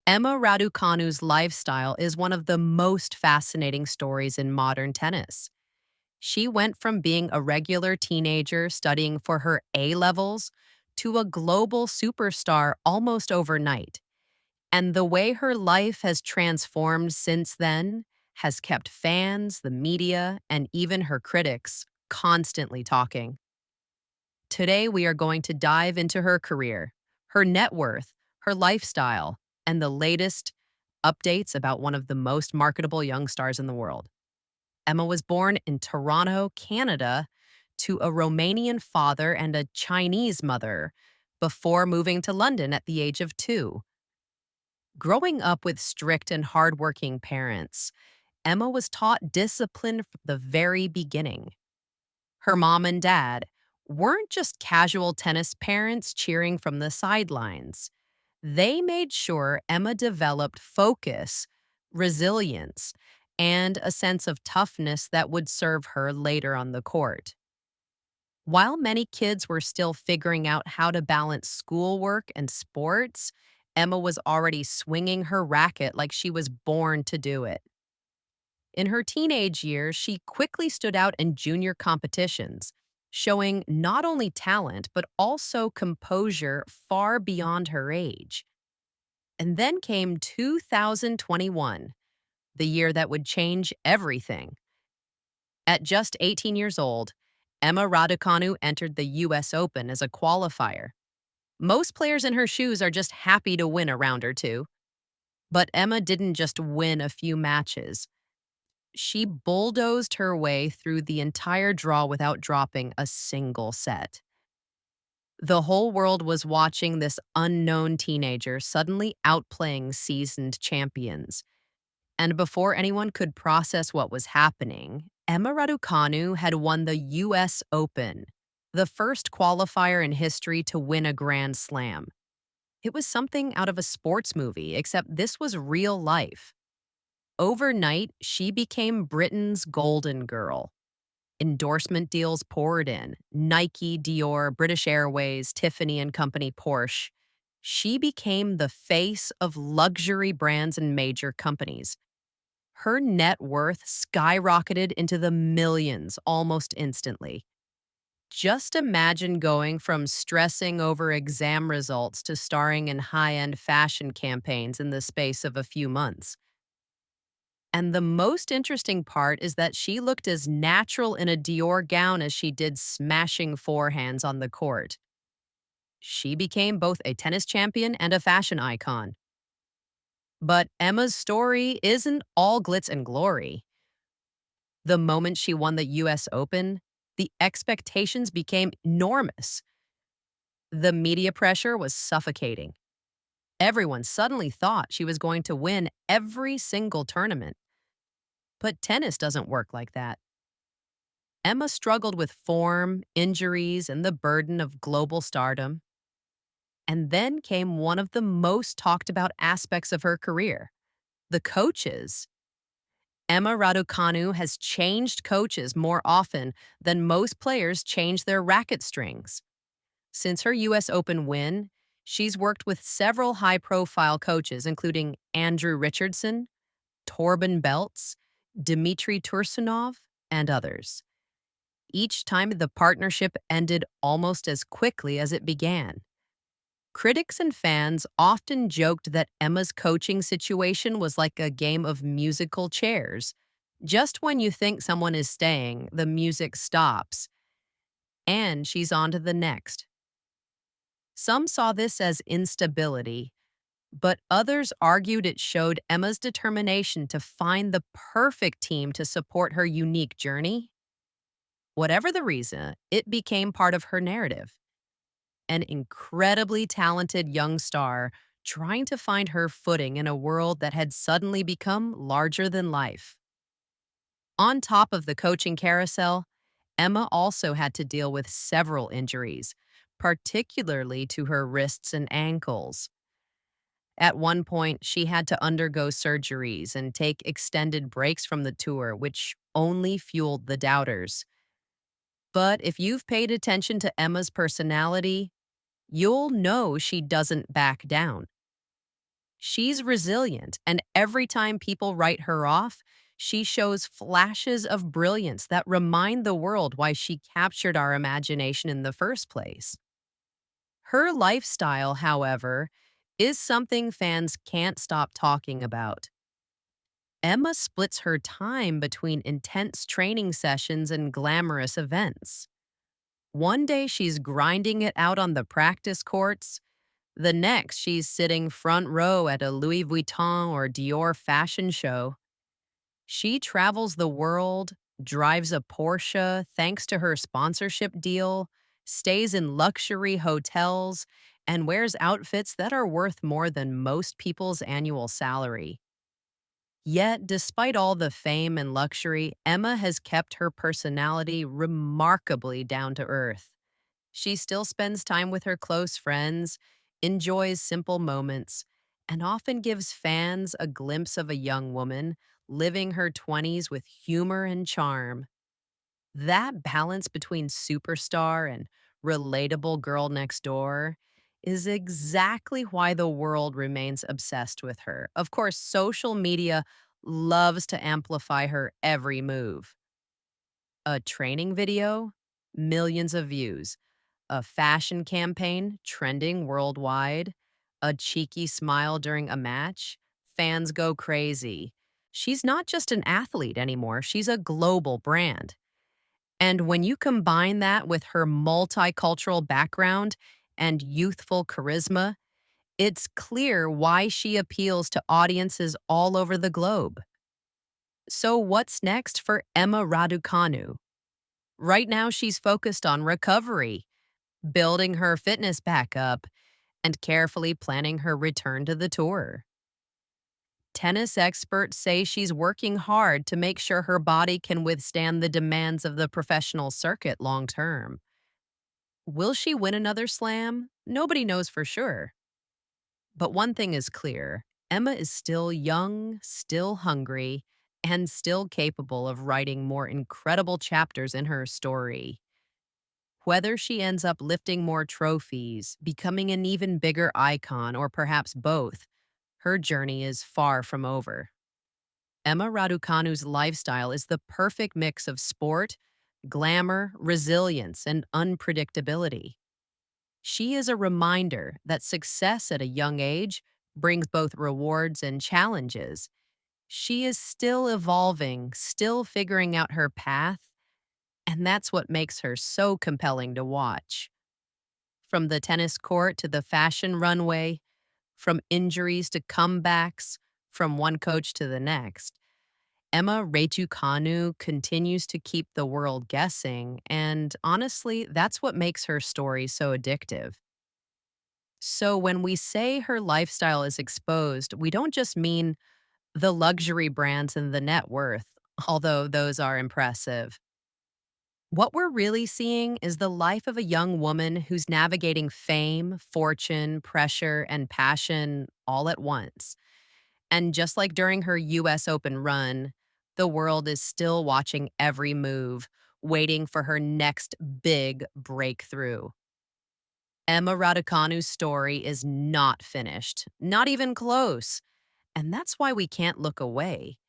Emma Raducanu's lifestyle is one of the most fascinating stories in modern tennis. She went from being a regular teenager studying for her A levels to a global superstar almost overnight. And the way her life has transformed since then has kept fans, the media, and even her critics constantly talking. Today, we are going to dive into her career, her net worth, her lifestyle, and the latest updates about one of the most marketable young stars in the world. Emma was born in Toronto, Canada, to a Romanian father and a Chinese mother before moving to London at the age of 2. Growing up with strict and hardworking parents, Emma was taught discipline from the very beginning. Her mom and dad weren't just casual tennis parents cheering from the sidelines. They made sure Emma developed focus, resilience, and a sense of toughness that would serve her later on the court. While many kids were still figuring out how to balance schoolwork and sports, Emma was already swinging her racket like she was born to do it. In her teenage years, she quickly stood out in junior competitions, showing not only talent but also composure far beyond her age. And then came 2021, the year that would change everything. At just 18 years old, Emma Raducanu entered the US Open as a qualifier. Most players in her shoes are just happy to win a round or two. But Emma didn't just win a few matches. She bulldozed her way through the entire draw without dropping a single set. The whole world was watching this unknown teenager suddenly outplaying seasoned champions. And before anyone could process what was happening, Emma Raducanu had won the US Open, the first qualifier in history to win a Grand Slam. It was something out of a sports movie, except this was real life. Overnight, she became Britain's golden girl. Endorsement deals poured in: Nike, Dior, British Airways, Tiffany and Company, Porsche. She became the face of luxury brands and major companies. Her net worth skyrocketed into the millions almost instantly. Just imagine going from stressing over exam results to starring in high-end fashion campaigns in the space of a few months. And the most interesting part is that she looked as natural in a Dior gown as she did smashing forehands on the court. She became both a tennis champion and a fashion icon. But Emma's story isn't all glitz and glory. The moment she won the US Open, the expectations became enormous. The media pressure was suffocating. Everyone suddenly thought she was going to win every single tournament. But tennis doesn't work like that. Emma struggled with form, injuries, and the burden of global stardom. And then came one of the most talked about aspects of her career: the coaches. Emma Raducanu has changed coaches more often than most players change their racket strings. Since her US Open win, she's worked with several high-profile coaches, including Andrew Richardson, Torben Beltz, Dmitry Tursunov, and others. Each time, the partnership ended almost as quickly as it began. Critics and fans often joked that Emma's coaching situation was like a game of musical chairs. Just when you think someone is staying, the music stops, and she's on to the next. Some saw this as instability, but others argued it showed Emma's determination to find the perfect team to support her unique journey. Whatever the reason, it became part of her narrative. An incredibly talented young star trying to find her footing in a world that had suddenly become larger than life. On top of the coaching carousel, Emma also had to deal with several injuries, particularly to her wrists and ankles. At one point, she had to undergo surgeries and take extended breaks from the tour, which only fueled the doubters. But if you've paid attention to Emma's personality, you'll know she doesn't back down. She's resilient, and every time people write her off, she shows flashes of brilliance that remind the world why she captured our imagination in the first place. Her lifestyle, however, is something fans can't stop talking about. Emma splits her time between intense training sessions and glamorous events. One day she's grinding it out on the practice courts. The next, she's sitting front row at a Louis Vuitton or Dior fashion show. She travels the world, drives a Porsche thanks to her sponsorship deal, stays in luxury hotels, and wears outfits that are worth more than most people's annual salary. Yet, despite all the fame and luxury, Emma has kept her personality remarkably down to earth. She still spends time with her close friends, enjoys simple moments, and often gives fans a glimpse of a young woman living her 20s with humor and charm. That balance between superstar and relatable girl next door is exactly why the world remains obsessed with her. Of course, social media loves to amplify her every move. A training video, millions of views. A fashion campaign trending worldwide, a cheeky smile during a match, fans go crazy. She's not just an athlete anymore, she's a global brand. And when you combine that with her multicultural background and youthful charisma, it's clear why she appeals to audiences all over the globe. So, what's next for Emma Raducanu? Right now, she's focused on recovery, building her fitness back up, and carefully planning her return to the tour. Tennis experts say she's working hard to make sure her body can withstand the demands of the professional circuit long term. Will she win another slam? Nobody knows for sure. But one thing is clear: Emma is still young, still hungry, and still capable of writing more incredible chapters in her story. Whether she ends up lifting more trophies, becoming an even bigger icon, or perhaps both, her journey is far from over. Emma Raducanu's lifestyle is the perfect mix of sport, glamour, resilience, and unpredictability. She is a reminder that success at a young age brings both rewards and challenges. She is still evolving, still figuring out her path, and that's what makes her so compelling to watch. From the tennis court to the fashion runway, from injuries to comebacks, from one coach to the next, Emma Raducanu continues to keep the world guessing, and honestly, that's what makes her story so addictive. So when we say her lifestyle is exposed, we don't just mean the luxury brands and the net worth, although those are impressive. What we're really seeing is the life of a young woman who's navigating fame, fortune, pressure, and passion all at once. And just like during her US Open run, the world is still watching every move, waiting for her next big breakthrough. Emma Raducanu's story is not finished, not even close. And that's why we can't look away.